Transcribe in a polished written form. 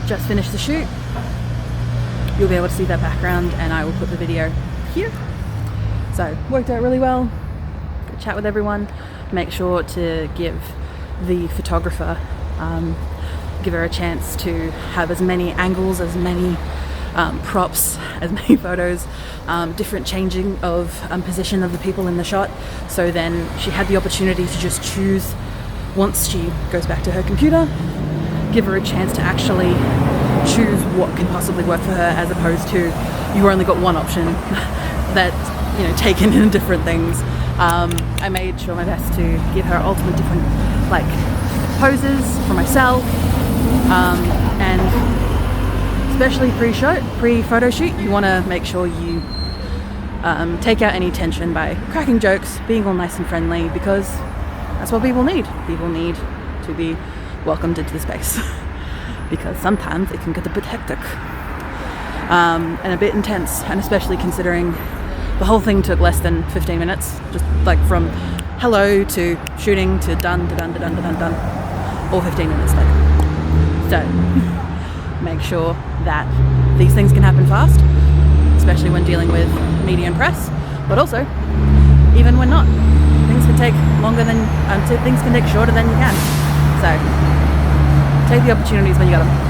just finished the shoot. You'll be able to see that background, and I will put the video here. So worked out really well. Good chat with everyone. Make sure to give the photographer, give her a chance to have as many angles, as many props, as many photos, different changing of position of the people in the shot. So then she had the opportunity to just choose, once she goes back to her computer, give her a chance to actually choose what can possibly work for her, as opposed to you only got one option that, you know, taken in different things. I made sure my best to give her ultimate different like poses for myself, and especially pre-photo shoot, you want to make sure you take out any tension by cracking jokes, being all nice and friendly, because that's what people need. People need to be welcomed into the space because sometimes it can get a bit hectic and a bit intense, and especially considering the whole thing took less than 15 minutes, just like from hello to shooting to done, all 15 minutes like. So make sure that these things can happen fast, especially when dealing with media and press, but also even when not, things can take longer than things can take shorter than you can. So take the opportunities when you got them.